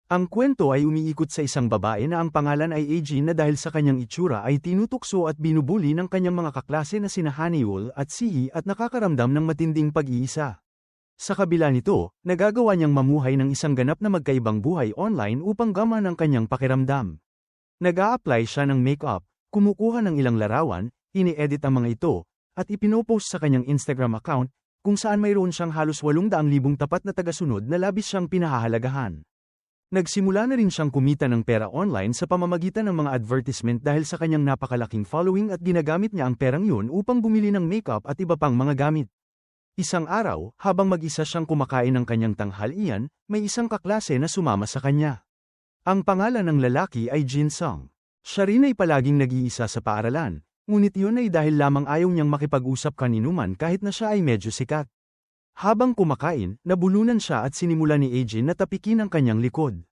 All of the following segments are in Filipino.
Ang kwento ay umiikot sa isang babae na ang pangalan ay AG na dahil sa kanyang itsura ay tinutukso at binubuli ng kanyang mga kaklase na sina Haniul at Sihi at nakakaramdam ng matinding pag-iisa. Sa kabila nito, nagagawa niyang mamuhay ng isang ganap na magkaibang buhay online upang gaman ang kanyang pakiramdam. Nag-a-apply siya ng makeup, kumukuha ng ilang larawan, ini-edit ang mga ito, at ipinopost sa kanyang Instagram account, kung saan mayroon siyang halos 800,000 tapat na tagasunod na labis siyang pinahahalagahan. Nagsimula na rin siyang kumita ng pera online sa pamamagitan ng mga advertisement dahil sa kanyang napakalaking following at ginagamit niya ang perang yun upang bumili ng makeup at iba pang mga gamit. Isang araw, habang mag-isa siyang kumakain ng kanyang tanghalian, may isang kaklase na sumama sa kanya. Ang pangalan ng lalaki ay Jin Sung. Siya rin ay palaging nag-iisa sa paaralan, ngunit yun ay dahil lamang ayaw niyang makipag-usap kaninuman kahit na siya ay medyo sikat. Habang kumakain, nabulunan siya at sinimula ni Ajin na tapikin ang kanyang likod.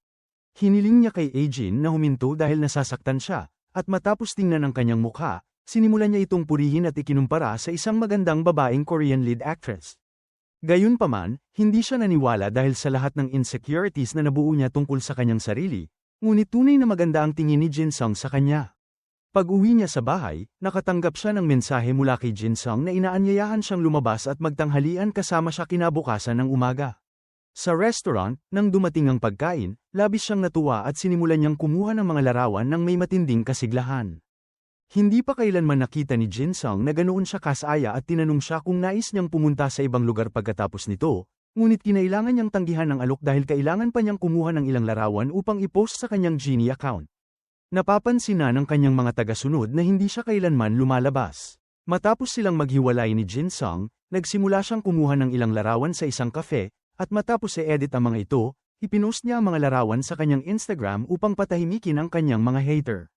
Hiniling niya kay Ajin na huminto dahil nasasaktan siya, at matapos tingnan ang kanyang mukha, sinimulan niya itong purihin at ikinumpara sa isang magandang babaeng Korean lead actress. Gayunpaman, hindi siya naniwala dahil sa lahat ng insecurities na nabuo niya tungkol sa kanyang sarili, ngunit tunay na maganda ang tingin ni Jin Sung sa kanya. Pag-uwi niya sa bahay, nakatanggap siya ng mensahe mula kay Jin Sung na inaanyayahan siyang lumabas at magtanghalian kasama siya kinabukasan ng umaga. Sa restaurant, nang dumating ang pagkain, labis siyang natuwa at sinimulan niyang kumuha ng mga larawan ng may matinding kasiglahan. Hindi pa kailanman nakita ni Jin Sung na ganoon siya kasaya at tinanong siya kung nais niyang pumunta sa ibang lugar pagkatapos nito, ngunit kinailangan niyang tanggihan ng alok dahil kailangan pa niyang kumuha ng ilang larawan upang i-post sa kanyang Genie account. Napapansin na ng kanyang mga tagasunod na hindi siya kailanman lumalabas. Matapos silang maghiwalay ni Jin Sung, nagsimula siyang kumuha ng ilang larawan sa isang cafe, at matapos i-edit ang mga ito, ipinost niya ang mga larawan sa kanyang Instagram upang patahimikin ang kanyang mga hater.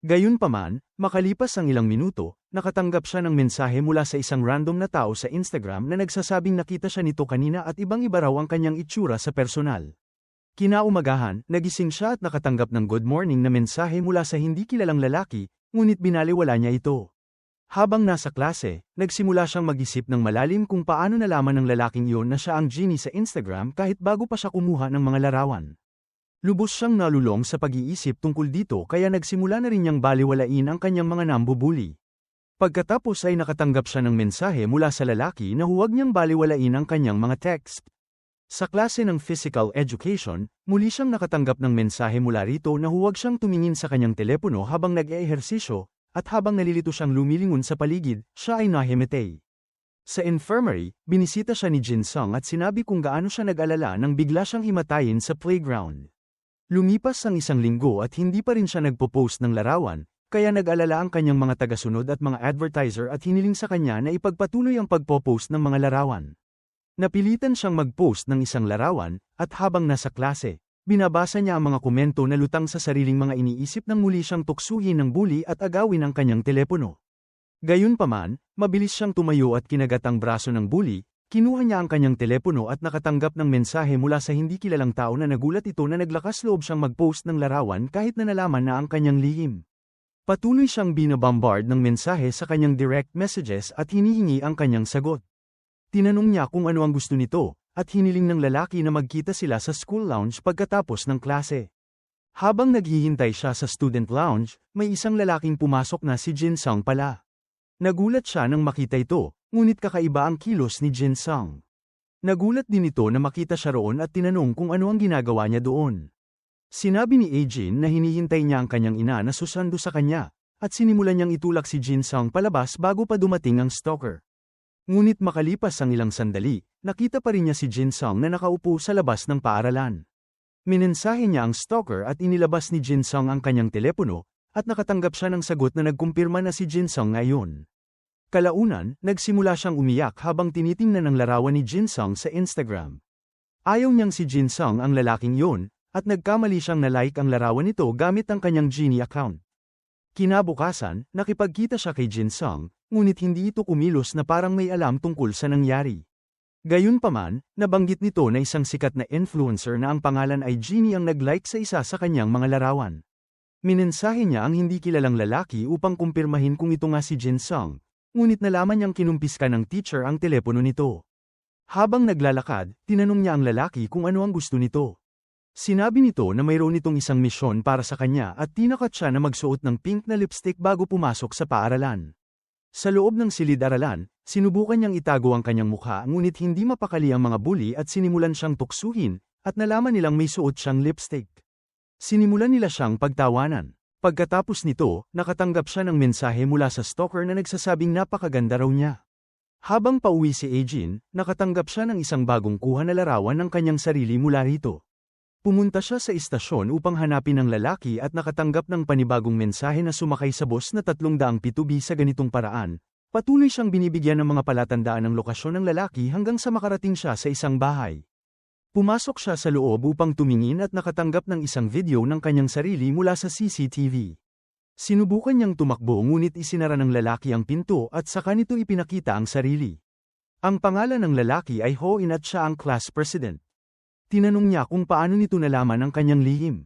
Gayunpaman, makalipas ang ilang minuto, nakatanggap siya ng mensahe mula sa isang random na tao sa Instagram na nagsasabing nakita siya nito kanina at ibang-iba raw ang kanyang itsura sa personal. Kinaumagahan, nagising siya at nakatanggap ng good morning na mensahe mula sa hindi kilalang lalaki, ngunit binaliwala niya ito. Habang nasa klase, nagsimula siyang mag-isip ng malalim kung paano nalaman ng lalaking iyon na siya ang Genie sa Instagram kahit bago pa siya kumuha ng mga larawan. Lubos siyang nalulong sa pag-iisip tungkol dito kaya nagsimula na rin niyang baliwalain ang kanyang mga nambubuli. Pagkatapos ay nakatanggap siya ng mensahe mula sa lalaki na huwag niyang baliwalain ang kanyang mga text. Sa klase ng physical education, muli siyang nakatanggap ng mensahe mula rito na huwag siyang tumingin sa kanyang telepono habang nag-eehersisyo, at habang nalilito siyang lumilingon sa paligid, siya ay nahimatay. Sa infirmary, binisita siya ni Jin Sung at sinabi kung gaano siya nag-alala nang bigla siyang himatayin sa playground. Lumipas ang isang linggo at hindi pa rin siya nagpo-post ng larawan, kaya nag-alala ang kanyang mga tagasunod at mga advertiser at hiniling sa kanya na ipagpatuloy ang pagpo-post ng mga larawan. Napilitan siyang mag-post ng isang larawan, at habang nasa klase, binabasa niya ang mga komento na lutang sa sariling mga iniisip nang muli siyang tuksuhin ng bully at agawin ang kanyang telepono. Gayunpaman, mabilis siyang tumayo at kinagat ang braso ng bully, kinuha niya ang kanyang telepono at nakatanggap ng mensahe mula sa hindi kilalang tao na nagulat ito na naglakas loob siyang mag-post ng larawan kahit na nalaman na ang kanyang lihim. Patuloy siyang binabombard ng mensahe sa kanyang direct messages at hinihingi ang kanyang sagot. Tinanong niya kung ano ang gusto nito, at hiniling ng lalaki na magkita sila sa school lounge pagkatapos ng klase. Habang naghihintay siya sa student lounge, may isang lalaking pumasok na si Jin Sung pala. Nagulat siya nang makita ito, ngunit kakaiba ang kilos ni Jin Sung. Nagulat din ito na makita siya roon at tinanong kung ano ang ginagawa niya doon. Sinabi ni Ajin na hinihintay niya ang kanyang ina na susando sa kanya, at sinimulan niyang itulak si Jin Sung palabas bago pa dumating ang stalker. Ngunit makalipas ang ilang sandali, nakita pa rin niya si Jin Sung na nakaupo sa labas ng paaralan. Minensahe niya ang stalker at inilabas ni Jin Sung ang kanyang telepono, at nakatanggap siya ng sagot na nagkumpirma na si Jin Sung ngayon. Kalaunan, nagsimula siyang umiyak habang tinitingnan ang larawan ni Jin Sung sa Instagram. Ayaw niyang si Jin Sung ang lalaking yun, at nagkamali siyang na-like ang larawan nito gamit ang kanyang Genie account. Kinabukasan, nakipagkita siya kay Jin Sung, ngunit hindi ito kumilos na parang may alam tungkol sa nangyari. Gayunpaman, nabanggit nito na isang sikat na influencer na ang pangalan ay Genie ang nag-like sa isa sa kanyang mga larawan. Minensahe niya ang hindi kilalang lalaki upang kumpirmahin kung ito nga si Jin Sung, ngunit nalaman niyang kinumpiska ng teacher ang telepono nito. Habang naglalakad, tinanong niya ang lalaki kung ano ang gusto nito. Sinabi nito na mayroon itong isang misyon para sa kanya at tinakat siya na magsuot ng pink na lipstick bago pumasok sa paaralan. Sa loob ng silid-aralan, sinubukan niyang itago ang kanyang mukha ngunit hindi mapakali ang mga bully at sinimulan siyang tuksuhin, at nalaman nilang may suot siyang lipstick. Sinimulan nila siyang pagtawanan. Pagkatapos nito, nakatanggap siya ng mensahe mula sa stalker na nagsasabing napakaganda raw niya. Habang pauwi si Aejin, nakatanggap siya ng isang bagong kuha na larawan ng kanyang sarili mula rito. Pumunta siya sa istasyon upang hanapin ang lalaki at nakatanggap ng panibagong mensahe na sumakay sa bus na 300 PTB sa ganitong paraan. Patuloy siyang binibigyan ng mga palatandaan ng lokasyon ng lalaki hanggang sa makarating siya sa isang bahay. Pumasok siya sa loob upang tumingin at nakatanggap ng isang video ng kanyang sarili mula sa CCTV. Sinubukan niyang tumakbo ngunit isinara ng lalaki ang pinto at saka nito ipinakita ang sarili. Ang pangalan ng lalaki ay Ho-in at siya ang class president. Tinanong niya kung paano nito nalaman ang kanyang lihim.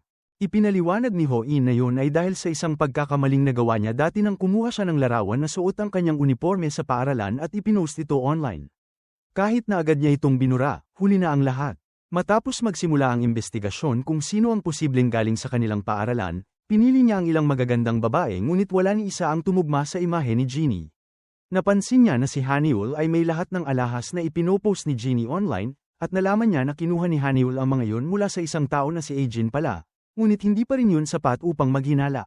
Ipinaliwanag ni Ho-in na yun ay dahil sa isang pagkakamaling nagawa niya dati nang kumuha siya ng larawan na suot ang kanyang uniforme sa paaralan at ipinost ito online. Kahit na agad niya itong binura, huli na ang lahat. Matapos magsimula ang investigasyon kung sino ang posibleng galing sa kanilang paaralan, pinili niya ang ilang magagandang babae ngunit wala ni isa ang tumugma sa imahe ni Jeannie. Napansin niya na si Haniul ay may lahat ng alahas na ipinopost ni Jeannie online, at nalaman niya na kinuha ni Haniul ang mga yun mula sa isang tao na si Aejin pala, ngunit hindi pa rin yun sapat upang maghinala.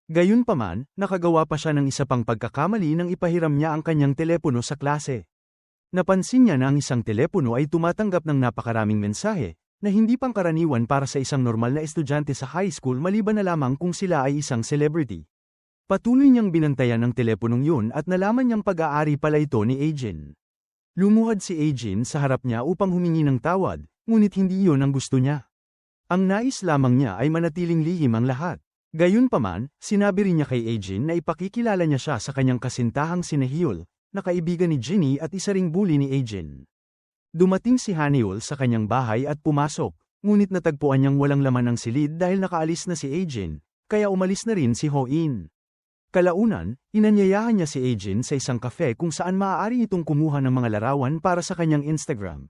Gayunpaman, nakagawa pa siya ng isa pang pagkakamali nang ipahiram niya ang kanyang telepono sa klase. Napansin niya na ang isang telepono ay tumatanggap ng napakaraming mensahe, na hindi pangkaraniwan para sa isang normal na estudyante sa high school maliban na lamang kung sila ay isang celebrity. Patuloy niyang binantayan ang teleponong yun at nalaman niyang pag-aari pala ito ni Aejin. Lumuhad si Aejin sa harap niya upang humingi ng tawad, ngunit hindi yun ang gusto niya. Ang nais lamang niya ay manatiling lihim ang lahat. Gayunpaman, sinabi rin niya kay Aejin na ipakikilala niya siya sa kanyang kasintahang si Haniul, na kaibigan ni Jeannie at isa ring bully ni Aejin. Dumating si Haniul sa kanyang bahay at pumasok, ngunit natagpuan niyang walang laman ang silid dahil nakaalis na si Aejin, kaya umalis na rin si Ho-in. Kalaunan, inanyayahan niya si Aejin sa isang kafe kung saan maaari itong kumuha ng mga larawan para sa kanyang Instagram.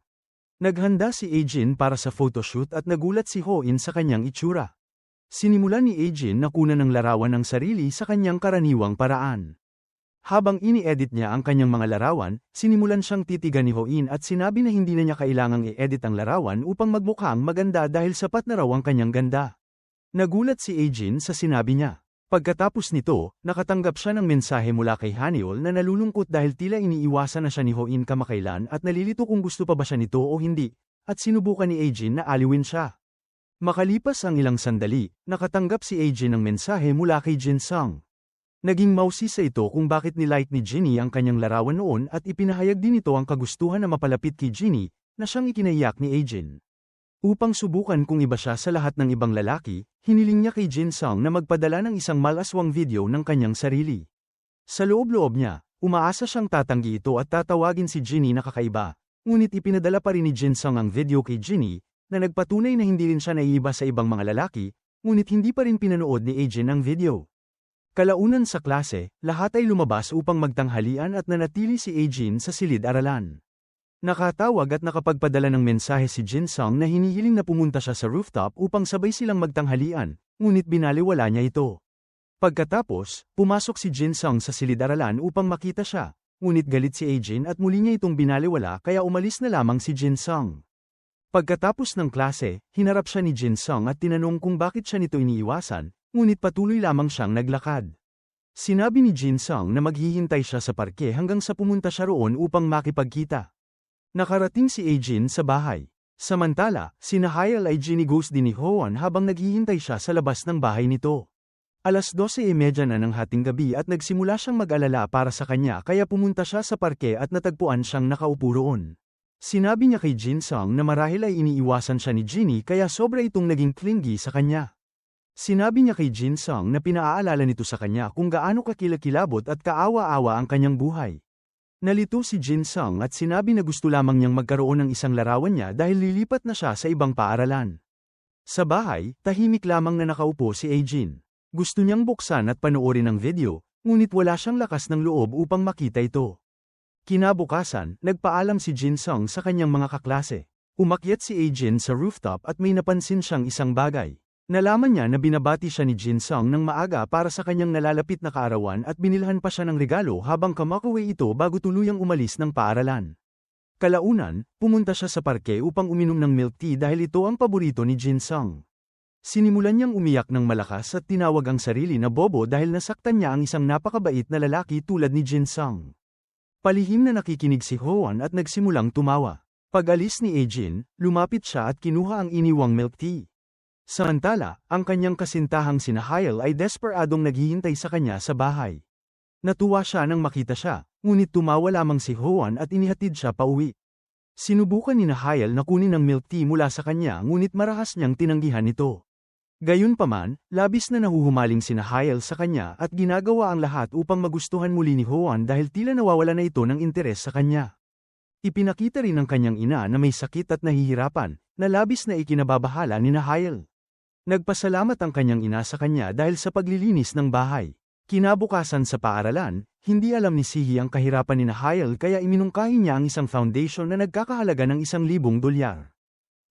Naghanda si Aejin para sa photoshoot at nagulat si Ho-in sa kanyang itsura. Sinimulan ni Aejin na kunan ng larawan ng sarili sa kanyang karaniwang paraan. Habang ini-edit niya ang kanyang mga larawan, sinimulan siyang titigan ni Ho-in at sinabi na hindi na niya kailangang i-edit ang larawan upang magmukhang maganda dahil sapat na raw ang kanyang ganda. Nagulat si Aejin sa sinabi niya. Pagkatapos nito, nakatanggap siya ng mensahe mula kay Haniul na nalulungkot dahil tila iniiwasan na siya ni Ho-in kamakailan at nalilito kung gusto pa ba siya nito o hindi, at sinubukan ni Aejin na aliwin siya. Makalipas ang ilang sandali, nakatanggap si Aejin ng mensahe mula kay Jin-sung. Naging mausisa ito kung bakit nilike ni Jeannie ang kanyang larawan noon at ipinahayag din ito ang kagustuhan na mapalapit kay Jeannie, na siyang ikinaiyak ni Aejin. Upang subukan kung iba siya sa lahat ng ibang lalaki, hiniling niya kay Jin-sung na magpadala ng isang malaswang video ng kanyang sarili. Sa loob-loob niya, umaasa siyang tatanggi ito at tatawagin si Jeannie na kakaiba, ngunit ipinadala pa rin ni Jin-sung ang video kay Jeannie, na nagpatunay na hindi rin siya naiiba sa ibang mga lalaki, ngunit hindi pa rin pinanood ni Aejin ang video. Kalaunan sa klase, lahat ay lumabas upang magtanghalian at nanatili si Aejin sa silid-aralan. Nakatawag at nakapagpadala ng mensahe si Jin-sung na hinihiling na pumunta siya sa rooftop upang sabay silang magtanghalian, ngunit binaliwala niya ito. Pagkatapos, pumasok si Jin-sung sa silid-aralan upang makita siya, ngunit galit si Aejin at muli niya itong binaliwala kaya umalis na lamang si Jin-sung. Pagkatapos ng klase, hinarap siya ni Jin-sung at tinanong kung bakit siya nito iniiwasan, ngunit patuloy lamang siyang naglakad. Sinabi ni Jin-sung na maghihintay siya sa parke hanggang sa pumunta siya roon upang makipagkita. Nakarating si Aejin sa bahay. Samantala, sina Hyeol ay ginighost din ni Hoan habang naghihintay siya sa labas ng bahay nito. 12:30 na ng hating gabi at nagsimula siyang mag-alala para sa kanya kaya pumunta siya sa parke at natagpuan siyang nakaupo roon. Sinabi niya kay Jin-sung na marahil ay iniiwasan siya ni Jeannie kaya sobra itong naging clingy sa kanya. Sinabi niya kay Jin-sung na pinaaalala nito sa kanya kung gaano kakilakilabot at kaawa-awa ang kanyang buhay. Nalito si Jin-sung at sinabi na gusto lamang niyang magkaroon ng isang larawan niya dahil lilipat na siya sa ibang paaralan. Sa bahay, tahimik lamang na nakaupo si Aejin. Gusto niyang buksan at panoorin ang video, ngunit wala siyang lakas ng loob upang makita ito. Kinabukasan, nagpaalam si Jin-sung sa kanyang mga kaklase. Umakyat si Jin sa rooftop at may napansin siyang isang bagay. Nalaman niya na binabati siya ni Jin Sung ng maaga para sa kanyang nalalapit na kaarawan at binilhan pa siya ng regalo habang kumakaway ito bago tuluyang umalis ng paaralan. Kalaunan, pumunta siya sa parke upang uminom ng milk tea dahil ito ang paborito ni Jin Sung. Sinimulan niyang umiyak ng malakas at tinawag ang sarili na bobo dahil nasaktan niya ang isang napakabait na lalaki tulad ni Jin Sung. Palihim na nakikinig si Hoan at nagsimulang tumawa. Pag-alis ni Jin, lumapit siya at kinuha ang iniwang milk tea. Samantala, ang kanyang kasintahang sina Hyel ay desperadong naghihintay sa kanya sa bahay. Natuwa siya nang makita siya, ngunit tumawa lamang si Hoan at inihatid siya pauwi. Sinubukan ni Hyel na kunin ang milk tea mula sa kanya ngunit marahas niyang tinanggihan ito. Gayunpaman, labis na nahuhumaling sina Hyel sa kanya at ginagawa ang lahat upang magustuhan muli ni Hoan dahil tila nawawala na ito ng interes sa kanya. Ipinakita rin ng kanyang ina na may sakit at nahihirapan, na labis na ikinababahala ni Hyel. Nagpasalamat ang kanyang ina sa kanya dahil sa paglilinis ng bahay. Kinabukasan sa paaralan, hindi alam ni Sihi ang kahirapan ni Hyel kaya iminungkahi niya ang isang foundation na nagkakahalaga ng $1,000.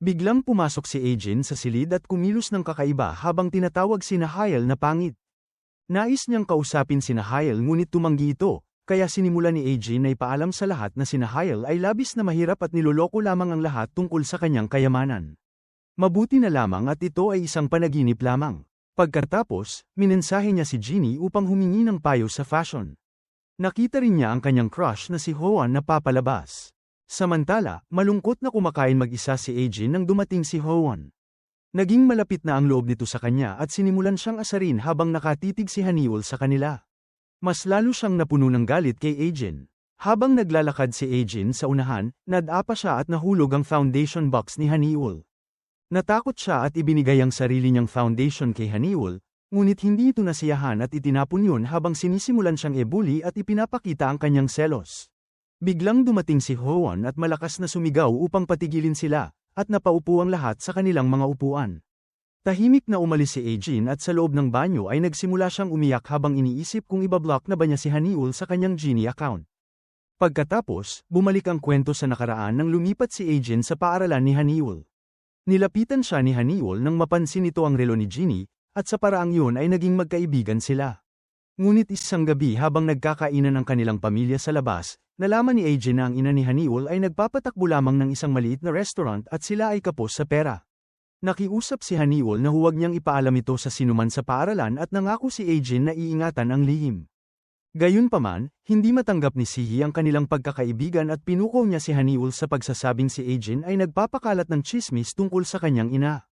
Biglang pumasok si Jin sa silid at kumilos ng kakaiba habang tinatawag si Hyel na pangit. Nais niyang kausapin si Hyel ngunit tumanggi ito, kaya sinimulan ni Jin na ipaalam sa lahat na si Hyel ay labis na mahirap at niloloko lamang ang lahat tungkol sa kanyang kayamanan. Mabuti na lamang at ito ay isang panaginip lamang. Pagkatapos, minensahe niya si Jeannie upang humingi ng payo sa fashion. Nakita rin niya ang kanyang crush na si Hoan na papalabas. Samantala, malungkot na kumakain mag-isa si Jin nang dumating si Hoan. Naging malapit na ang loob nito sa kanya at sinimulan siyang asarin habang nakatitig si Haniul sa kanila. Mas lalo siyang napuno ng galit kay Jin. Habang naglalakad si Jin sa unahan, nadapa siya at nahulog ang foundation box ni Haniul. Natakot siya at ibinigay ang sarili niyang foundation kay Haniul, ngunit hindi ito nasiyahan at itinapon yun habang sinisimulan siyang ebuli at ipinapakita ang kanyang selos. Biglang dumating si Hoan at malakas na sumigaw upang patigilin sila, at napaupo ang lahat sa kanilang mga upuan. Tahimik na umalis si Jin at sa loob ng banyo ay nagsimula siyang umiyak habang iniisip kung ibablock na ba niya si Haniul sa kanyang Genie account. Pagkatapos, bumalik ang kwento sa nakaraan nang lumipat si Jin sa paaralan ni Haniul. Nilapitan siya ni Haniul nang mapansin ito ang relo ni Jeannie, at sa paraang yun ay naging magkaibigan sila. Ngunit isang gabi habang nagkakainan ang kanilang pamilya sa labas, nalaman ni Jin na ang ina ni Haniul ay nagpapatakbo lamang ng isang maliit na restaurant at sila ay kapos sa pera. Nakiusap si Haniul na huwag niyang ipaalam ito sa sinuman sa paaralan at nangako si Jin na iingatan ang lihim. Gayunpaman, hindi matanggap ni Sihi ang kanilang pagkakaibigan at pinukaw niya si Haniul sa pagsasabing si Jin ay nagpapakalat ng tsismis tungkol sa kanyang ina.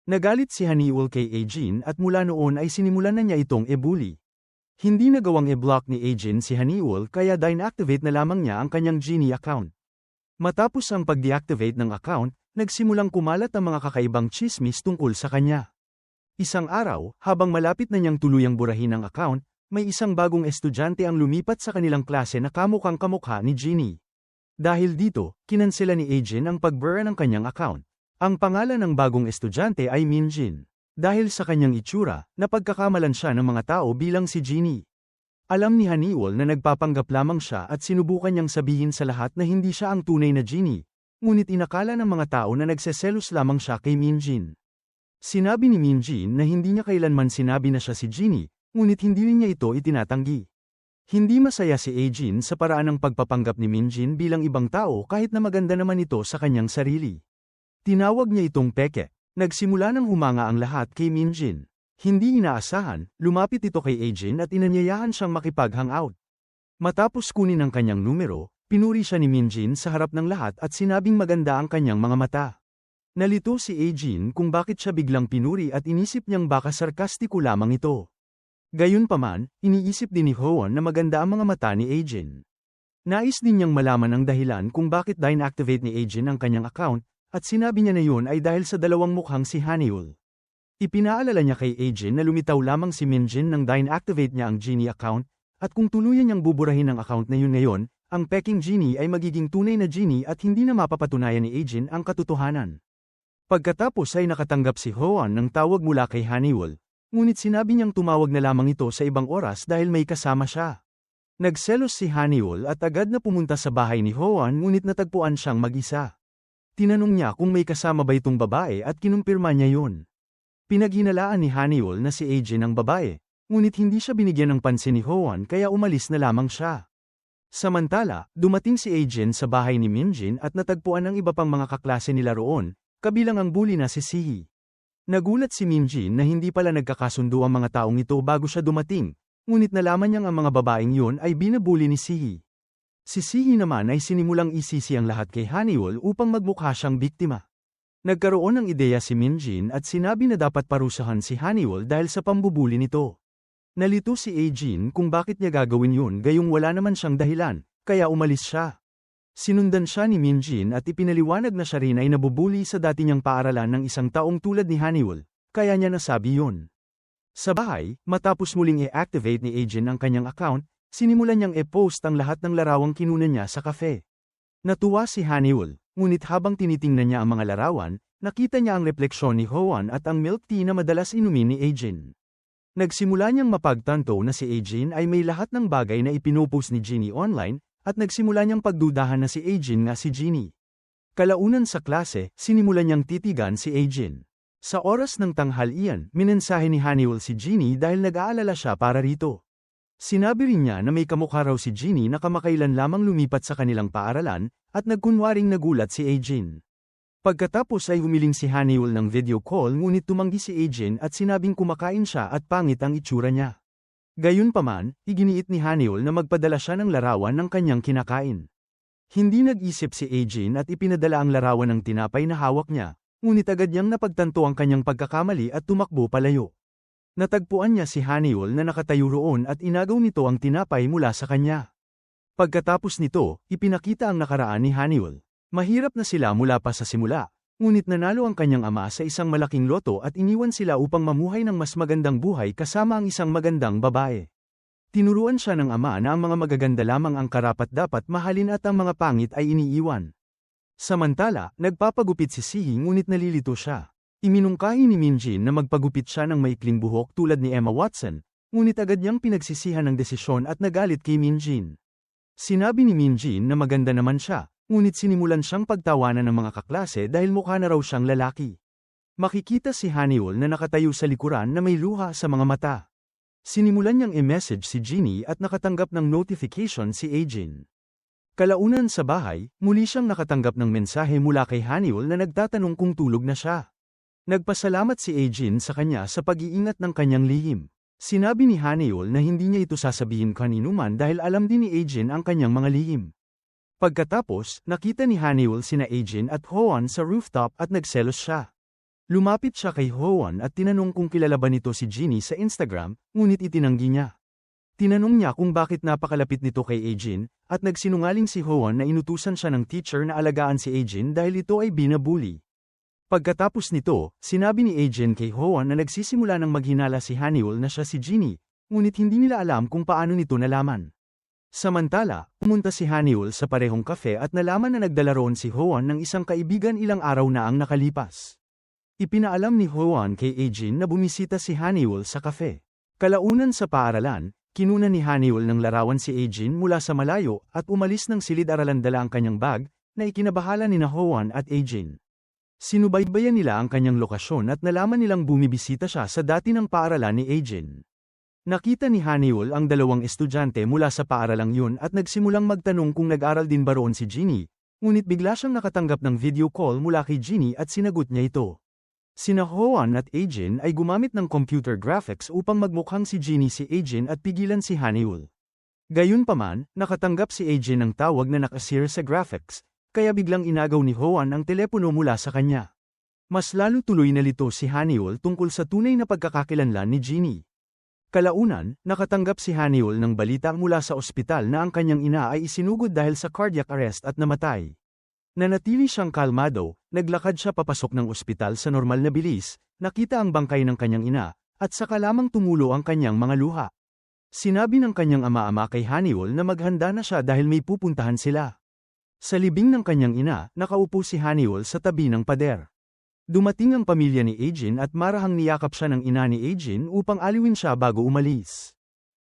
Nagalit si Haniul kay Jin at mula noon ay sinimulan na niya itong ebuli. Hindi nagawang i-block ni Jin si Haniul kaya deactivate na lamang niya ang kanyang Genie account. Matapos ang pag-deactivate ng account, nagsimulang kumalat ang mga kakaibang tsismis tungkol sa kanya. Isang araw, habang malapit na niyang tuluyang burahin ang account, may isang bagong estudyante ang lumipat sa kanilang klase na kamukhang kamukha ni Jeannie. Dahil dito, kinansela ni Jin ang pagbura ng kanyang account. Ang pangalan ng bagong estudyante ay Minjin. Dahil sa kanyang itsura, napagkakamalan siya ng mga tao bilang si Jeannie. Alam ni Haniul na nagpapanggap lamang siya at sinubukan niyang sabihin sa lahat na hindi siya ang tunay na Jeannie, ngunit inakala ng mga tao na nagseselos lamang siya kay Minjin. Sinabi ni Minjin na hindi niya kailanman sinabi na siya si Jeannie, ngunit hindi rin niya ito itinatanggi. Hindi masaya si Jin sa paraan ng pagpapanggap ni Minjin bilang ibang tao kahit na maganda naman ito sa kanyang sarili. Tinawag niya itong peke. Nagsimula ng humanga ang lahat kay Minjin. Hindi inaasahan, lumapit ito kay Jin at inanyayahan siyang makipag-hangout. Matapos kunin ang kanyang numero, pinuri siya ni Minjin sa harap ng lahat at sinabing maganda ang kanyang mga mata. Nalito si Jin kung bakit siya biglang pinuri at inisip niyang baka sarkastiko lamang ito. Gayunpaman, iniisip din ni Hoan na maganda ang mga mata ni Jin. Nais din niyang malaman ang dahilan kung bakit deactivate ni Jin ang kanyang account, at sinabi niya na yun ay dahil sa dalawang mukhang si Haniul. Ipinaalala niya kay Jin na lumitaw lamang si Minjin nang deactivate niya ang Genie account, at kung tuluyan niyang buburahin ang account na yun ngayon, ang peking Genie ay magiging tunay na Genie at hindi na mapapatunayan ni Jin ang katotohanan. Pagkatapos ay nakatanggap si Hoan ng tawag mula kay Haniul. Ngunit sinabi niyang tumawag na lamang ito sa ibang oras dahil may kasama siya. Nagselos si Haniul at agad na pumunta sa bahay ni Hoan ngunit natagpuan siyang mag-isa. Tinanong niya kung may kasama ba itong babae at kinumpirma niya yun. Pinaghinalaan ni Haniwol na si Aejin ang babae, ngunit hindi siya binigyan ng pansin ni Hoan kaya umalis na lamang siya. Samantala, dumating si Aejin sa bahay ni Minjin at natagpuan ang iba pang mga kaklase nila roon, kabilang ang bully na si Sihi. Nagulat si Minjin na hindi pala nagkakasundo ang mga taong ito bago siya dumating, ngunit nalaman niyang ang mga babaeng yun ay binabully ni Sihi. Si Sihi naman ay sinimulang isisi ang lahat kay Haniwol upang magmukha siyang biktima. Nagkaroon ng ideya si Minjin at sinabi na dapat parusahan si Haniwol dahil sa pambubuli nito. Nalito si Aejin kung bakit niya gagawin yun gayong wala naman siyang dahilan, kaya umalis siya. Sinundan siya ni Minjin at ipinaliwanag na siya rin ay nabubuli sa dati niyang paaralan ng isang taong tulad ni Haniwol, kaya niya nasabi yun. Sa bahay, matapos muling i-activate ni Aejin ang kanyang account, sinimulan niyang i-post ang lahat ng larawang kinunan niya sa cafe. Natuwa si Haniwol, ngunit habang tinitingnan niya ang mga larawan, nakita niya ang refleksyon ni Hoan at ang milk tea na madalas inumin ni Aejin. Nagsimula niyang mapagtanto na si Aejin ay may lahat ng bagay na ipinupost ni Jeannie online, at nagsimula niyang pagdudahan na si Aejin nga si Jeannie. Kalaunan sa klase, sinimulan niyang titigan si Aejin. Sa oras ng tanghalian, minensahe ni Haniwol si Jeannie dahil nag-aalala siya para rito. Sinabi rin niya na may kamukha raw si Jeannie na kamakailan lamang lumipat sa kanilang paaralan, at nagkunwaring nagulat si Aejin. Pagkatapos ay humiling si Haniwol ng video call ngunit tumanggi si Aejin at sinabing kumakain siya at pangit ang itsura niya. Gayunpaman, iginiit ni Haniwol na magpadala siya ng larawan ng kanyang kinakain. Hindi nag-isip si Aejin at ipinadala ang larawan ng tinapay na hawak niya, ngunit agad niyang napagtanto ang kanyang pagkakamali at tumakbo palayo. Natagpuan niya si Haniwol na nakatayo roon at inagaw nito ang tinapay mula sa kanya. Pagkatapos nito, ipinakita ang nakaraan ni Haniwol. Mahirap na sila mula pa sa simula, ngunit nanalo ang kanyang ama sa isang malaking loto at iniwan sila upang mamuhay ng mas magandang buhay kasama ang isang magandang babae. Tinuruan siya ng ama na ang mga magaganda lamang ang karapat-dapat mahalin at ang mga pangit ay iniiwan. Samantala, nagpapagupit si Sihi ngunit nalilito siya. Iminungkahi ni Minjin na magpagupit siya ng maikling buhok tulad ni Emma Watson, ngunit agad niyang pinagsisihan ng desisyon at nagalit kay Minjin. Sinabi ni Minjin na maganda naman siya, ngunit sinimulan siyang pagtawanan ng mga kaklase dahil mukha na raw siyang lalaki. Makikita si Haniwol na nakatayo sa likuran na may luha sa mga mata. Sinimulan niyang i-message si Jeannie at nakatanggap ng notification si Aejin. Kalaunan sa bahay, muli siyang nakatanggap ng mensahe mula kay Haniwol na nagtatanong kung tulog na siya. Nagpasalamat si Aejin sa kanya sa pag-iingat ng kanyang lihim. Sinabi ni Haniwol na hindi niya ito sasabihin kaninuman dahil alam din ni Aejin ang kanyang mga lihim. Pagkatapos, nakita ni Haniwol sina Aejin at Hoan sa rooftop at nagselos siya. Lumapit siya kay Hoan at tinanong kung kilala ba nito si Jeannie sa Instagram, ngunit itinanggi niya. Tinanong niya kung bakit napakalapit nito kay Aejin, at nagsinungaling si Hoan na inutusan siya ng teacher na alagaan si Aejin dahil ito ay binabuli. Pagkatapos nito, sinabi ni Aejin kay Hoan na nagsisimula ng maghinala si Haniwol na siya si Jeannie, ngunit hindi nila alam kung paano nito nalaman. Samantala, pumunta si Haniwol sa parehong kafe at nalaman na nagdala roon si Hoan ng isang kaibigan ilang araw na ang nakalipas. Ipinaalam ni Hoan kay Aejin na bumisita si Haniwol sa kafe. Kalaunan sa paaralan, kinuna ni Haniwol ng larawan si Aejin mula sa malayo at umalis ng silid-aralan dala ang kanyang bag, na ikinabahala ni Hoan at Aejin. Sinubaybayan nila ang kanyang lokasyon at nalaman nilang bumibisita siya sa dati ng paaralan ni Aejin. Nakita ni Haniwol ang dalawang estudyante mula sa paaralang yun at nagsimulang magtanong kung nag-aral din ba roon si Jeannie, ngunit bigla siyang nakatanggap ng video call mula kay Jeannie at sinagot niya ito. Sina Hoan at Aejin ay gumamit ng computer graphics upang magmukhang si Jeannie si Aejin at pigilan si Haniwol. Gayunpaman, nakatanggap si Aejin ng tawag na nakasir sa graphics, kaya biglang inagaw ni Hoan ang telepono mula sa kanya. Mas lalo tuloy nalito si Haniwol tungkol sa tunay na pagkakakilanlan ni Jeannie. Kalaunan, nakatanggap si Haniwol ng balita mula sa ospital na ang kanyang ina ay isinugod dahil sa cardiac arrest at namatay. Nanatili siyang kalmado, naglakad siya papasok ng ospital sa normal na bilis, nakita ang bangkay ng kanyang ina, at saka lamang tumulo ang kanyang mga luha. Sinabi ng kanyang ama-ama kay Haniwol na maghanda na siya dahil may pupuntahan sila. Sa libing ng kanyang ina, nakaupo si Haniwol sa tabi ng pader. Dumating ang pamilya ni Aejin at marahang niyakap siya ng ina ni Aejin upang aliwin siya bago umalis.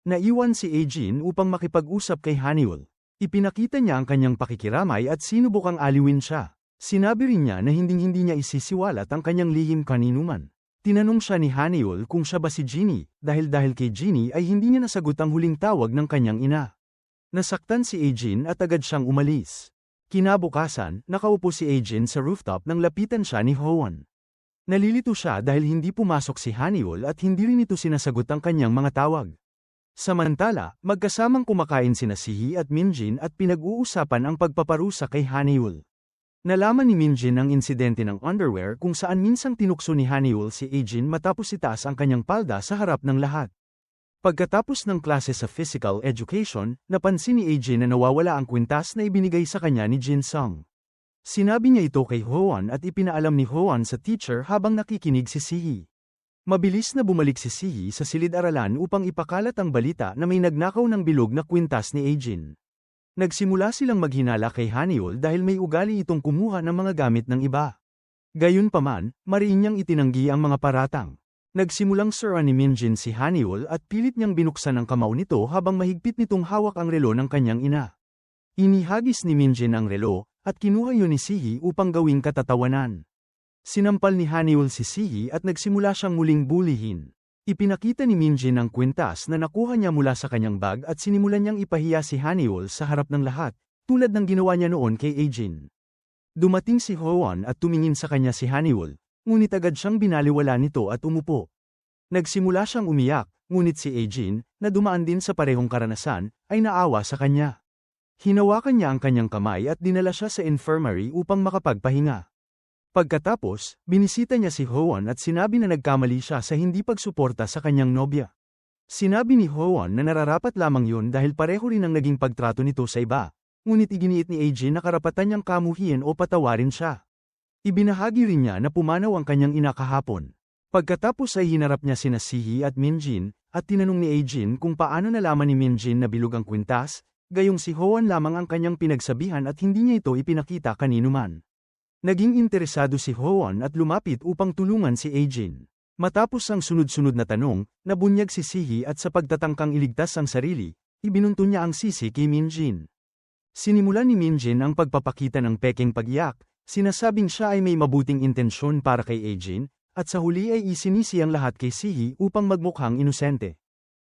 Naiwan si Aejin upang makipag-usap kay Haniwol. Ipinakita niya ang kanyang pakikiramay at sinubukang aliwin siya. Sinabi rin niya na hinding-hindi niya isisiwalat ang kanyang lihim kaninuman. Tinanong siya ni Haniul kung siya ba si Ginny, dahil kay Ginny ay hindi niya nasagot ang huling tawag ng kanyang ina. Nasaktan si Aejin at agad siyang umalis. Kinabukasan, nakaupo si Aejin sa rooftop nang lapitan siya ni Hwon. Nalilito siya dahil hindi pumasok si Haniul at hindi rin ito sinasagot ang kanyang mga tawag. Samantala, magkasamang kumakain sina Sihi at Minjin at pinag-uusapan ang pagpaparusa kay Haniul. Nalaman ni Minjin ang insidente ng underwear kung saan minsang tinukso ni Haniul si Aejin matapos itaas ang kanyang palda sa harap ng lahat. Pagkatapos ng klase sa physical education, napansin ni Aejin na nawawala ang kwintas na ibinigay sa kanya ni Jin Sung. Sinabi niya ito kay Hwon at ipinaalam ni Hwon sa teacher habang nakikinig si Sihi. Mabilis na bumalik si Sihi sa silid-aralan upang ipakalat ang balita na may nagnakaw ng bilog na kwintas ni Aejin. Nagsimula silang maghinala kay Haniul dahil may ugali itong kumuha ng mga gamit ng iba. Gayunpaman, mariin niyang itinanggi ang mga paratang. Nagsimulang suruan ni Minjin si Haniul at pilit niyang binuksan ang kamao nito habang mahigpit nitong hawak ang relo ng kanyang ina. Inihagis ni Minjin ang relo, at kinuha yun ni Sihi upang gawing katatawanan. Sinampal ni Haniul si Sihi at nagsimula siyang muling bulihin. Ipinakita ni Minjin ang kwintas na nakuha niya mula sa kanyang bag at sinimulan niyang ipahiya si Haniul sa harap ng lahat, tulad ng ginawa niya noon kay Aejin. Dumating si Hwon at tumingin sa kanya si Haniul, ngunit agad siyang binaliwala nito at umupo. Nagsimula siyang umiyak, ngunit si Aejin, na dumaan din sa parehong karanasan, ay naawa sa kanya. Hinawakan niya ang kanyang kamay at dinala siya sa infirmary upang makapagpahinga. Pagkatapos, binisita niya si Hwon at sinabi na nagkamali siya sa hindi pagsuporta sa kanyang nobya. Sinabi ni Hwon na nararapat lamang yun dahil pareho rin ang naging pagtrato nito sa iba, ngunit iginiit ni Aejin na karapatan niyang kamuhiin o patawarin siya. Ibinahagi rin niya na pumanaw ang kanyang ina kahapon. Pagkatapos ay hinarap niya sina Sihi at Minjin, at tinanong ni Aejin kung paano nalaman ni Minjin na bilog ang kwintas, gayong si Hwon lamang ang kanyang pinagsabihan at hindi niya ito ipinakita kaninuman. Naging interesado si Hwon at lumapit upang tulungan si Aejin. Matapos ang sunod-sunod na tanong, nabunyag si Sihi at sa pagtatangkang iligtas ang sarili, ibinunto niya ang sisi kay Minjin. Sinimulan ni Minjin ang pagpapakita ng peking pag-iyak, sinasabing siya ay may mabuting intensyon para kay Aejin, at sa huli ay isinisi ang lahat kay Sihi upang magmukhang inosente.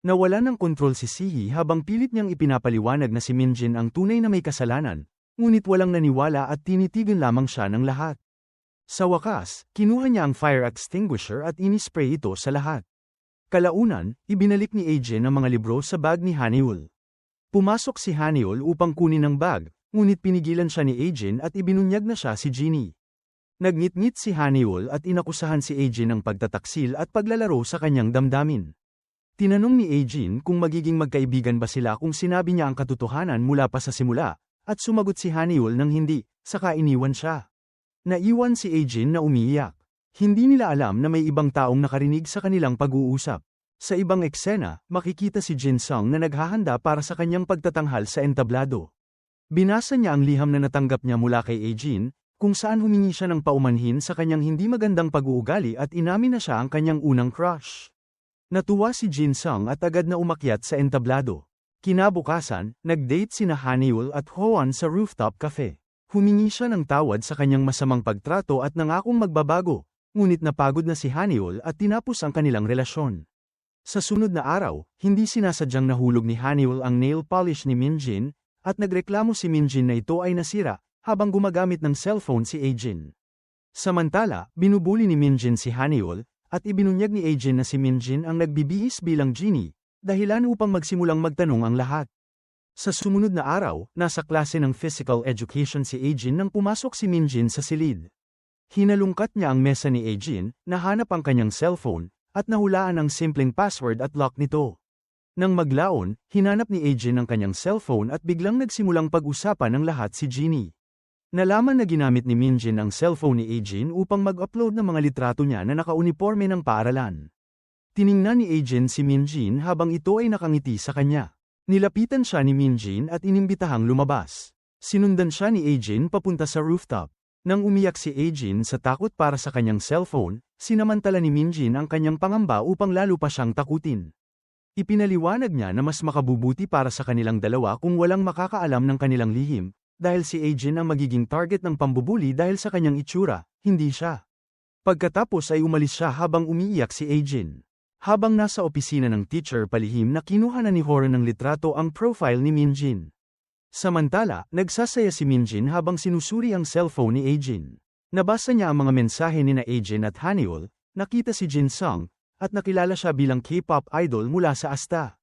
Nawala ng kontrol si Sihi habang pilit niyang ipinapaliwanag na si Minjin ang tunay na may kasalanan, ngunit walang naniwala at tinitigan lamang siya ng lahat. Sa wakas, kinuha niya ang fire extinguisher at inispray ito sa lahat. Kalaunan, ibinalik ni Aejin ang mga libro sa bag ni Haniul. Pumasok si Haniul upang kunin ang bag, ngunit pinigilan siya ni Aejin at ibinunyag na siya si Ginny. Nagngit-ngit si Haniul at inakusahan si Aejin ng pagtataksil at paglalaro sa kanyang damdamin. Tinanong ni Aejin kung magiging magkaibigan ba sila kung sinabi niya ang katotohanan mula pa sa simula, at sumagot si Haniul ng hindi, saka iniwan siya. Naiwan si Aejin na umiiyak. Hindi nila alam na may ibang taong nakarinig sa kanilang pag-uusap. Sa ibang eksena, makikita si Jin Sung na naghahanda para sa kanyang pagtatanghal sa entablado. Binasa niya ang liham na natanggap niya mula kay Aejin, kung saan humingi siya ng paumanhin sa kanyang hindi magandang pag-uugali at inamin na siya ang kanyang unang crush. Natuwa si Jin Sung at agad na umakyat sa entablado. Kinabukasan, nag-date sina Haniul at Hwon sa rooftop cafe. Humingi siya ng tawad sa kanyang masamang pagtrato at nangakong magbabago, ngunit napagod na si Haniul at tinapos ang kanilang relasyon. Sa sunod na araw, hindi sinasadyang nahulog ni Haniul ang nail polish ni Minjin, at nagreklamo si Minjin na ito ay nasira, habang gumagamit ng cellphone si Aejin. Samantala, binubuli ni Minjin si Haniul, at ibinunyag ni Aejin na si Minjin ang nagbibihis bilang genie, dahilan upang magsimulang magtanong ang lahat. Sa sumunod na araw, nasa klase ng physical education si Aejin nang pumasok si Minjin sa silid. Hinalungkat niya ang mesa ni Aejin, nahanap ang kanyang cellphone, at nahulaan ang simpleng password at lock nito. Nang maglaon, hinanap ni Aejin ang kanyang cellphone at biglang nagsimulang pag-usapan ng lahat si Ginny. Nalaman na ginamit ni Minjin ang cellphone ni Aejin upang mag-upload ng mga litrato niya na nakauniforme ng paaralan. Tiningnan ni Aejin si Minjin habang ito ay nakangiti sa kanya. Nilapitan siya ni Minjin at inimbitahang lumabas. Sinundan siya ni Aejin papunta sa rooftop. Nang umiyak si Aejin sa takot para sa kanyang cellphone, sinamantala ni Minjin ang kanyang pangamba upang lalo pa siyang takutin. Ipinaliwanag niya na mas makabubuti para sa kanilang dalawa kung walang makakaalam ng kanilang lihim, dahil si Ajin ang magiging target ng pambubuli dahil sa kanyang itsura, hindi siya. Pagkatapos ay umalis siya habang umiiyak si Ajin. Habang nasa opisina ng teacher palihim na kinuha na ni Horan ng litrato ang profile ni Minjin. Samantala, nagsasaya si Minjin habang sinusuri ang cellphone ni Ajin. Nabasa niya ang mga mensahe ni na Ajin at Haniul, nakita si Jin Sung, at nakilala siya bilang K-pop idol mula sa Asta.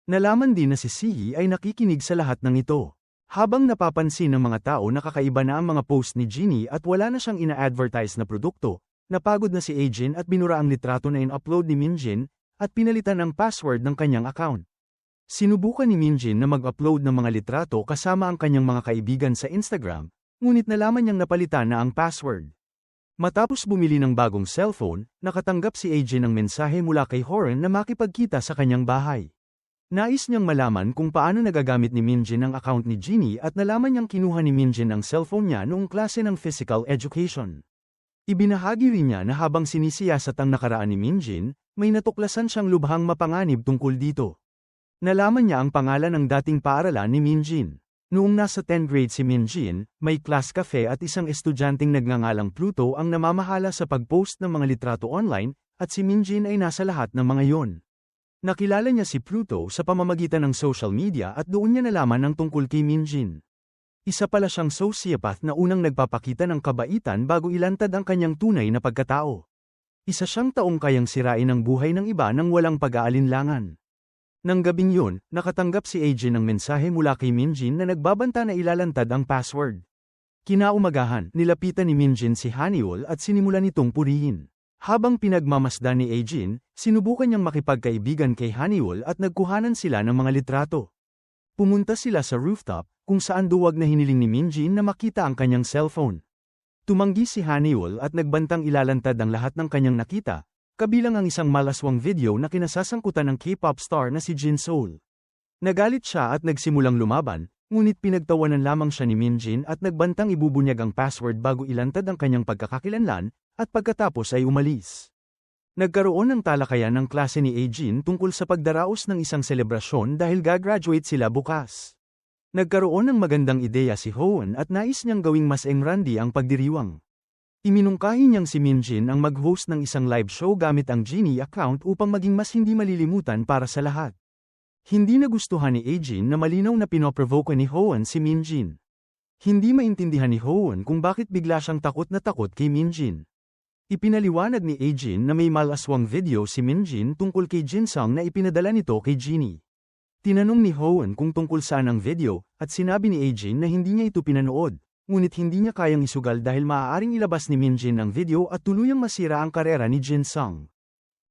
Nalaman din na si Sihi ay nakikinig sa lahat ng ito. Habang napapansin ng mga tao na kakaiba na ang mga post ni Genie at wala na siyang ina-advertise na produkto, napagod na si Ajin at binura ang litrato na in-upload ni Minjin, at pinalitan ang password ng kanyang account. Sinubukan ni Minjin na mag-upload ng mga litrato kasama ang kanyang mga kaibigan sa Instagram, ngunit nalaman niyang napalitan na ang password. Matapos bumili ng bagong cellphone, nakatanggap si Ajin ng mensahe mula kay Horan na makipagkita sa kanyang bahay. Nais niyang malaman kung paano nagagamit ni Minjin ang account ni Genie at nalaman niyang kinuha ni Minjin ang cellphone niya noong klase ng physical education. Ibinahagi rin niya na habang sinisiyasat ang nakaraan ni Minjin, may natuklasan siyang lubhang mapanganib tungkol dito. Nalaman niya ang pangalan ng dating paaralan ni Minjin. Noong nasa 10th grade si Minjin, may class cafe at isang estudyanteng nagngangalang Pluto ang namamahala sa pag-post ng mga litrato online, at si Minjin ay nasa lahat ng mga yon. Nakilala niya si Pluto sa pamamagitan ng social media at doon niya nalaman ang tungkol kay Minjin. Isa pala siyang sociopath na unang nagpapakita ng kabaitan bago ilantad ang kanyang tunay na pagkatao. Isa siyang taong kayang sirain ang buhay ng iba nang walang pag-aalinlangan. Nang gabing yun, nakatanggap si Ajin ng mensahe mula kay Minjin na nagbabanta na ilalantad ang password. Kinaumagahan, nilapitan ni Minjin si Haniul at sinimulan nitong purihin. Habang pinagmamasdan ni Ajin, sinubukan niyang makipagkaibigan kay Haniul at nagkuhanan sila ng mga litrato. Pumunta sila sa rooftop, kung saan duwag na hiniling ni Minjin na makita ang kanyang cellphone. Tumanggi si Haniul at nagbantang ilalantad ang lahat ng kanyang nakita, kabilang ang isang malaswang video na kinasasangkutan ng K-pop star na si Jin Seol. Nagalit siya at nagsimulang lumaban, ngunit pinagtawanan lamang siya ni Minjin at nagbantang ibubunyag ang password bago ilantad ang kanyang pagkakakilanlan, at pagkatapos ay umalis. Nagkaroon ng talakayan ng klase ni Ajin tungkol sa pagdaraos ng isang selebrasyon dahil gagraduate sila bukas. Nagkaroon ng magandang ideya si Hoan at nais niyang gawing mas engrandi ang pagdiriwang. Iminungkahi niyang si Minjin ang mag-host ng isang live show gamit ang Genie account upang maging mas hindi malilimutan para sa lahat. Hindi nagustuhan ni Ajin na malinaw na pinoprovoke ni Hoan si Minjin. Hindi maintindihan ni Hoan kung bakit bigla siyang takot na takot kay Minjin. Ipinaliwanag ni Ajin na may malaswang video si Minjin tungkol kay Jin Sung na ipinadala nito kay Genie. Tinanong ni Hoan kung tungkol saan ang video, at sinabi ni Ajin na hindi niya ito pinanood, ngunit hindi niya kayang isugal dahil maaaring ilabas ni Minjin ang video at tuluyang masira ang karera ni Jin Sung.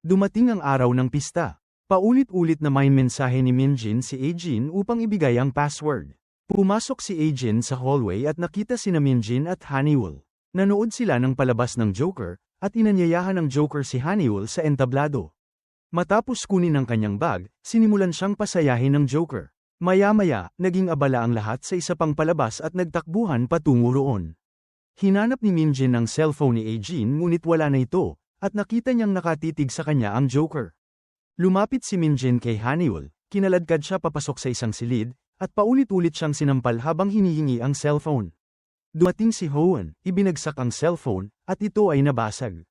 Dumating ang araw ng pista. Paulit-ulit na may mensahe ni Minjin si Ajin upang ibigay ang password. Pumasok si Ajin sa hallway at nakita sina Minjin at Haniul. Nanood sila ng palabas ng Joker, at inanyayahan ng Joker si Haniul sa entablado. Matapos kunin ang kanyang bag, sinimulan siyang pasayahin ng Joker. Maya-maya, naging abala ang lahat sa isa pang palabas at nagtakbuhan patungo roon. Hinanap ni Minjin ang cellphone ni Ajin ngunit wala na ito, at nakita niyang nakatitig sa kanya ang Joker. Lumapit si Minjin kay Haniul, kinaladkad siya papasok sa isang silid, at paulit-ulit siyang sinampal habang hinihingi ang cellphone. Dumating si Hoan, ibinagsak ang cellphone, at ito ay nabasag.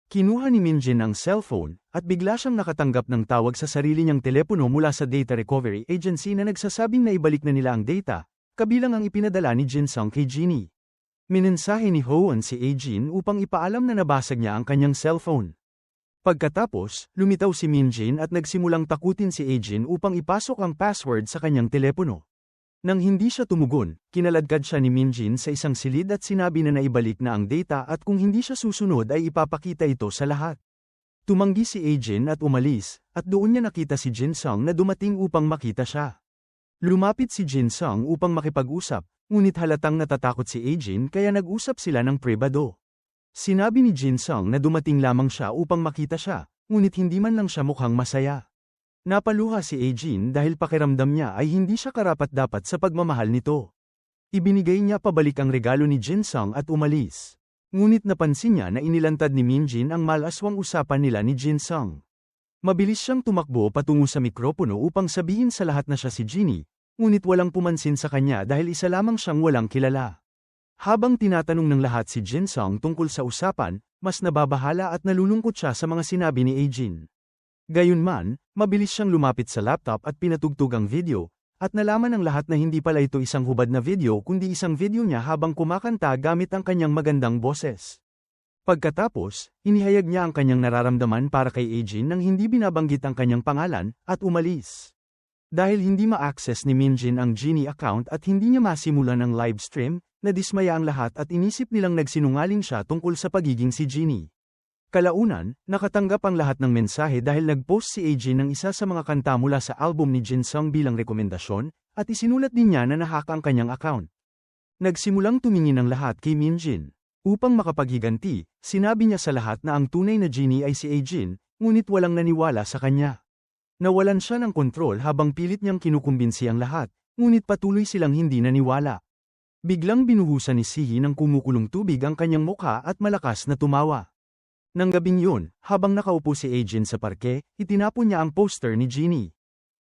Kinuha ni Minjin ang cellphone, at bigla siyang nakatanggap ng tawag sa sarili niyang telepono mula sa Data Recovery Agency na nagsasabing na ibalik na nila ang data, kabilang ang ipinadala ni Jin Sung kay Genie. Minensahe ni Hoan si Ajin upang ipaalam na nabasag niya ang kanyang cellphone. Pagkatapos, lumitaw si Minjin at nagsimulang takutin si Ajin upang ipasok ang password sa kanyang telepono. Nang hindi siya tumugon, kinaladkad siya ni Minjin sa isang silid at sinabi na naibalik na ang data at kung hindi siya susunod ay ipapakita ito sa lahat. Tumanggi si Ajin at umalis, at doon niya nakita si Jin Sung na dumating upang makita siya. Lumapit si Jin Sung upang makipag-usap, ngunit halatang natatakot si Ajin kaya nag-usap sila ng pribado. Sinabi ni Jin Sung na dumating lamang siya upang makita siya, ngunit hindi man lang siya mukhang masaya. Napaluha si Ajin dahil pakiramdam niya ay hindi siya karapat-dapat sa pagmamahal nito. Ibinigay niya pabalik ang regalo ni Jin Sung at umalis. Ngunit napansin niya na inilantad ni Minjin ang malaswang usapan nila ni Jin Sung. Mabilis siyang tumakbo patungo sa mikropono upang sabihin sa lahat na siya si Genie, ngunit walang pumansin sa kanya dahil isa lamang siyang walang kilala. Habang tinatanong ng lahat si Jin Sung tungkol sa usapan, mas nababahala at nalulungkot siya sa mga sinabi ni Ajin. Gayunman, mabilis siyang lumapit sa laptop at pinatugtog ang video, at nalaman ng lahat na hindi pala ito isang hubad na video kundi isang video niya habang kumakanta gamit ang kanyang magandang boses. Pagkatapos, inihayag niya ang kanyang nararamdaman para kay Ajin nang hindi binabanggit ang kanyang pangalan, at umalis. Dahil hindi ma-access ni Minjin ang Genie account at hindi niya masimulan ang live stream, nadismaya ang lahat at inisip nilang nagsinungaling siya tungkol sa pagiging si Genie. Kalaunan, nakatanggap ang lahat ng mensahe dahil nag-post si Ajin ng isa sa mga kanta mula sa album ni Jin Sung bilang rekomendasyon, at isinulat din niya na nahack ang kanyang account. Nagsimulang tumingin ang lahat kay Minjin. Upang makapaghiganti, sinabi niya sa lahat na ang tunay na Genie ay si Ajin, ngunit walang naniwala sa kanya. Nawalan siya ng kontrol habang pilit niyang kinukumbinsi ang lahat, ngunit patuloy silang hindi naniwala. Biglang binuhusan ni Sihi ng kumukulong tubig ang kanyang mukha at malakas na tumawa. Nang gabing yun, habang nakaupo si Ajin sa parke, itinapon niya ang poster ni Genie.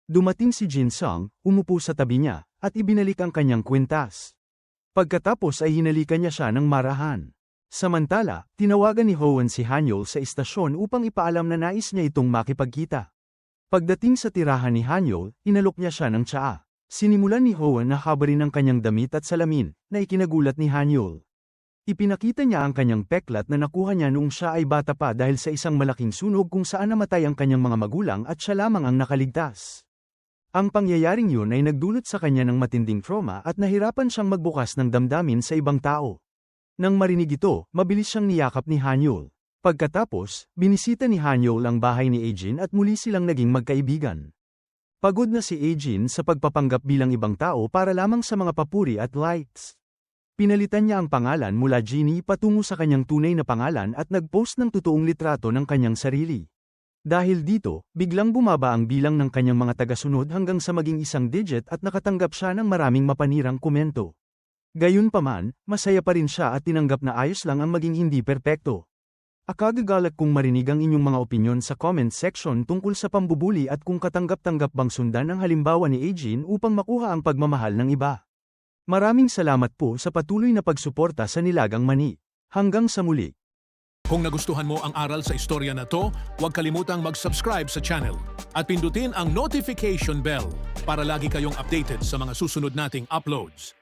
Dumating si Jin Sung, umupo sa tabi niya, at ibinalik ang kanyang kwintas. Pagkatapos ay hinalikan niya siya ng marahan. Samantala, tinawagan ni Hoan si Hanyul sa istasyon upang ipaalam na nais niya itong makipagkita. Pagdating sa tirahan ni Hanyul, inalok niya siya ng tsaa. Sinimulan ni Hoan na habarin ang kanyang damit at salamin, na ikinagulat ni Hanyul. Ipinakita niya ang kanyang peklat na nakuha niya noong siya ay bata pa dahil sa isang malaking sunog kung saan namatay ang kanyang mga magulang at siya lamang ang nakaligtas. Ang pangyayaring yun ay nagdulot sa kanya ng matinding trauma at nahirapan siyang magbukas ng damdamin sa ibang tao. Nang marinig ito, mabilis siyang niyakap ni Hanyul. Pagkatapos, binisita ni Hanyul ang bahay ni Ajin at muli silang naging magkaibigan. Pagod na si Ajin sa pagpapanggap bilang ibang tao para lamang sa mga papuri at likes. Pinalitan niya ang pangalan mula Genie patungo sa kanyang tunay na pangalan at nag-post ng totoong litrato ng kanyang sarili. Dahil dito, biglang bumaba ang bilang ng kanyang mga tagasunod hanggang sa maging isang digit at nakatanggap siya ng maraming mapanirang komento. Gayunpaman, masaya pa rin siya at tinanggap na ayos lang ang maging hindi perpekto. Akagagalat kung marinig ang inyong mga opinyon sa comment section tungkol sa pambubuli at kung katanggap-tanggap bang sundan ang halimbawa ni Ajin upang makuha ang pagmamahal ng iba. Maraming salamat po sa patuloy na pagsuporta sa Nilagang Mani. Hanggang sa muli. Kung nagustuhan mo ang aral sa istorya na to, huwag kalimutang mag-subscribe sa channel at pindutin ang notification bell para lagi kayong updated sa mga susunod nating uploads.